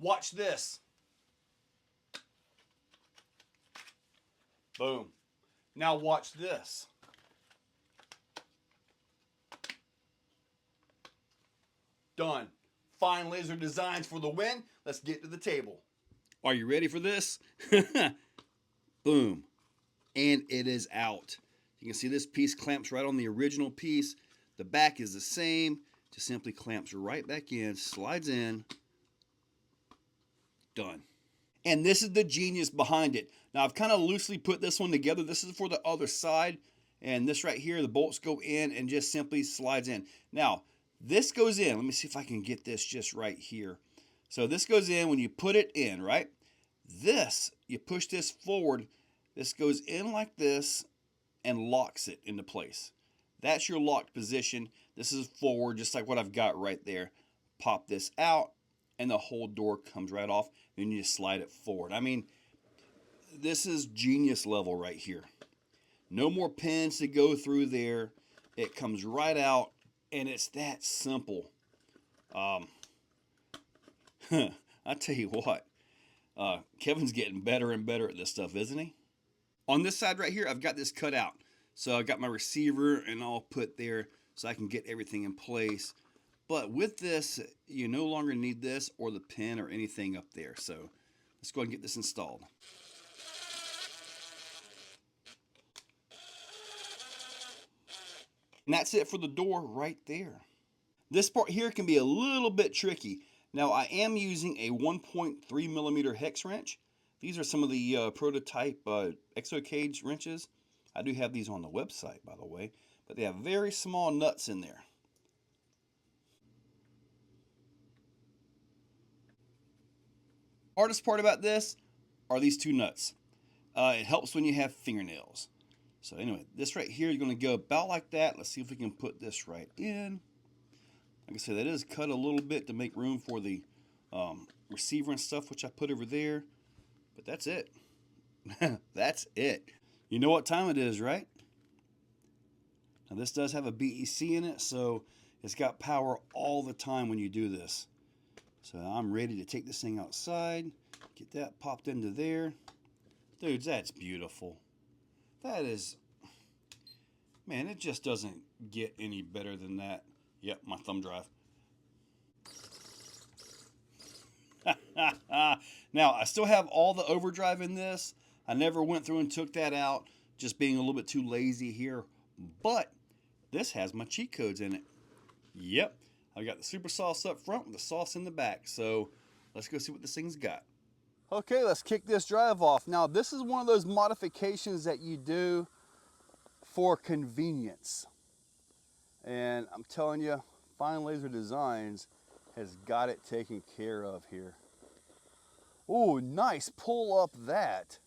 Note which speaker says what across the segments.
Speaker 1: Watch this. Boom. Now watch this. Done. Fine laser designs for the win. Let's get to the table. Are you ready for this? Boom. And it is out. You can see this piece clamps right on the original piece. The back is the same. Just simply clamps right back in, slides in. Done. And this is the genius behind it. Now I've kind of loosely put this one together. This is for the other side. And this right here, the bolts go in and just simply slides in. Now, this goes in. Let me see if I can get this just right here. So this goes in when you put it in, right? This, you push this forward. This goes in like this and locks it into place. That's your locked position. This is forward, just like what I've got right there. Pop this out, and the whole door comes right off. Then you just slide it forward. I mean, this is genius level right here. No more pins to go through there. It comes right out, and it's that simple. I tell you what, Kevin's getting better and better at this stuff, isn't he? On this side right here, I've got this cut out. So I've got my receiver and all put there so I can get everything in place. But with this, you no longer need this or the pin or anything up there. So let's go ahead and get this installed. And that's it for the door right there. This part here can be a little bit tricky. Now I am using a 1.3 millimeter hex wrench. These are some of the prototype exo cage wrenches. I do have these on the website, by the way, but they have very small nuts in there. Hardest part about this are these two nuts. It helps when you have fingernails. So anyway, this right here, you're going to go about like that. Let's see if we can put this right in. Like I said, that is cut a little bit to make room for the receiver and stuff, which I put over there. But that's it. That's it. You know what time it is, right? Now this does have a BEC in it, so it's got power all the time when you do this. So I'm ready to take this thing outside, get that popped into there. Dudes, that's beautiful. That is, man, it just doesn't get any better than that. Yep, my thumb drive. Now, I still have all the overdrive in this. I never went through and took that out, just being a little bit too lazy here. But this has my cheat codes in it. Yep, I got the super sauce up front with the sauce in the back. So let's go see what this thing's got. Okay, let's kick this drive off. Now, this is one of those modifications that you do for convenience. And I'm telling you, Fine Laser Designs has got it taken care of here. Ooh, nice pull up that.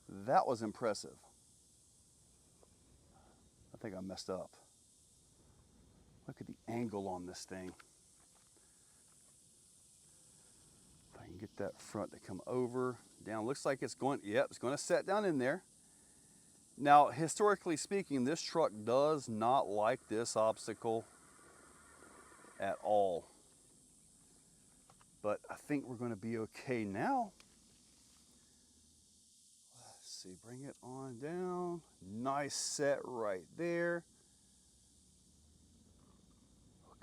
Speaker 1: That was impressive. I think I messed up. Look at the angle on this thing. If I can get that front to come over, down. Looks like it's going, yep, it's going to set down in there. Now, historically speaking, this truck does not like this obstacle at all. But I think we're going to be okay now. Let's see, bring it on down. Nice set right there.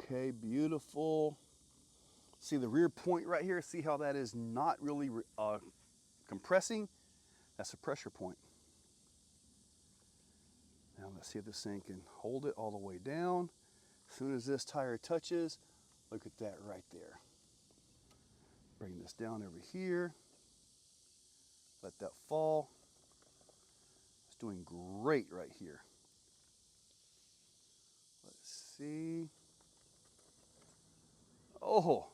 Speaker 1: Okay, beautiful. See the rear point right here? See how that is not really compressing? That's a pressure point. Now let's see if this thing can hold it all the way down. As soon as this tire touches, look at that right there. Bring this down over here. Let that fall. It's doing great right here. Let's see. Oh,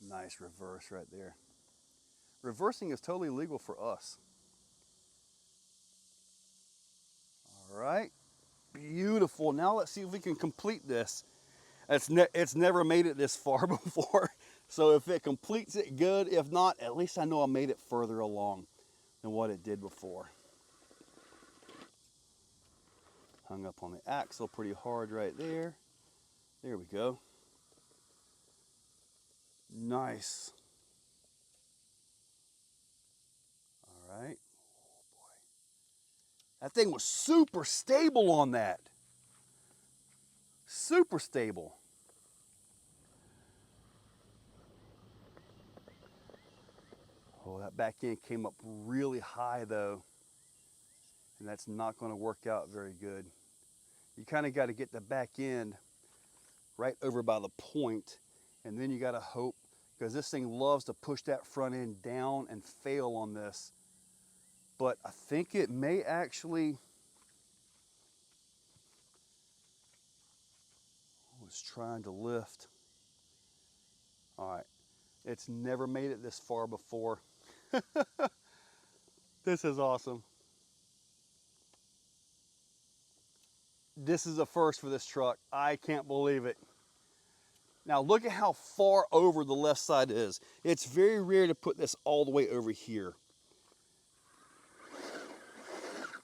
Speaker 1: nice reverse right there. Reversing is totally legal for us. All right, beautiful. Now let's see if we can complete this. It's never made it this far before. So if it completes it, good. If not, at least I know I made it further along than what it did before. Hung up on the axle pretty hard right there. There we go. Nice. All right. Oh boy. That thing was super stable on that. Super stable. Oh, that back end came up really high though. And that's not going to work out very good. You kind of got to get the back end right over by the point, and then you got to hope, because this thing loves to push that front end down and fail on this. But I think it may actually, I was trying to lift. All right, it's never made it this far before. This is awesome. This is a first for this truck. I can't believe it. Now look at how far over the left side is. It's very rare to put this all the way over here.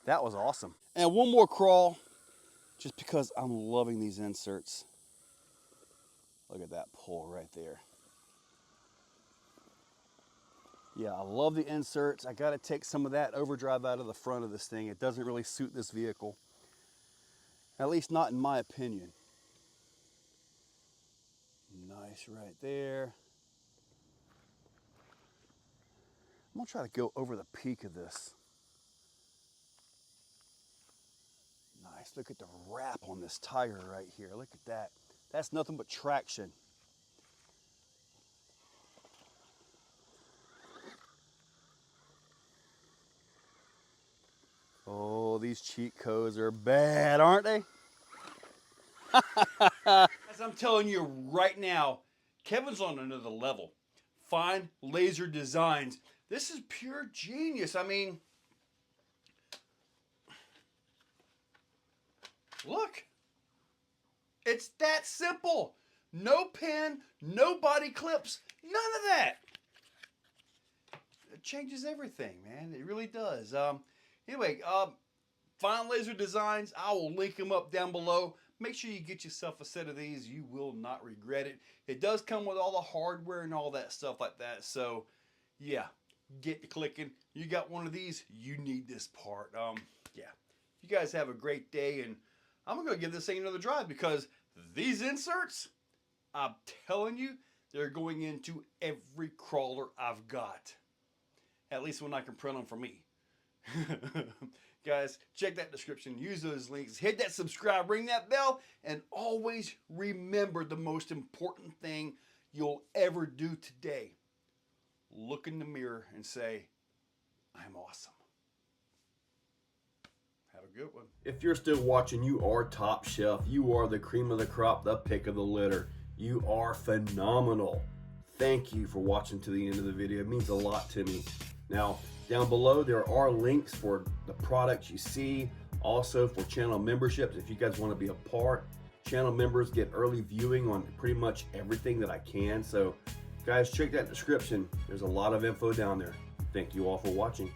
Speaker 1: That was awesome. And one more crawl, just because I'm loving these inserts. Look at that pull right there. Yeah, I love the inserts. I gotta take some of that overdrive out of the front of this thing. It doesn't really suit this vehicle. At least not in my opinion. Nice right there. I'm gonna try to go over the peak of this. Nice, look at the wrap on this tire right here. Look at that. That's nothing but traction. Oh, these cheat codes are bad, aren't they? As I'm telling you right now, Kevin's on another level. Fine laser designs. This is pure genius. I mean, look. It's that simple. No pin, no body clips, none of that. It changes everything, man. It really does. Anyway, Fine Laser Designs, I will link them up down below. Make sure you get yourself a set of these. You will not regret it. It does come with all the hardware and all that stuff like that. So, yeah, get to clicking. You got one of these, you need this part. Yeah, you guys have a great day, and I'm going to give this thing another drive because these inserts, I'm telling you, they're going into every crawler I've got. At least when I can print them for me. Guys, check that description, use those links, hit that subscribe, ring that bell, and always remember the most important thing you'll ever do today. Look in the mirror and say, I'm awesome. Have a good one. If you're still watching, you are top shelf. You are the cream of the crop, the pick of the litter. You are phenomenal. Thank you for watching to the end of the video. It means a lot to me. Now, down below, there are links for the products you see, also for channel memberships. If you guys want to be a part, channel members get early viewing on pretty much everything that I can. So, guys, check that description. There's a lot of info down there. Thank you all for watching.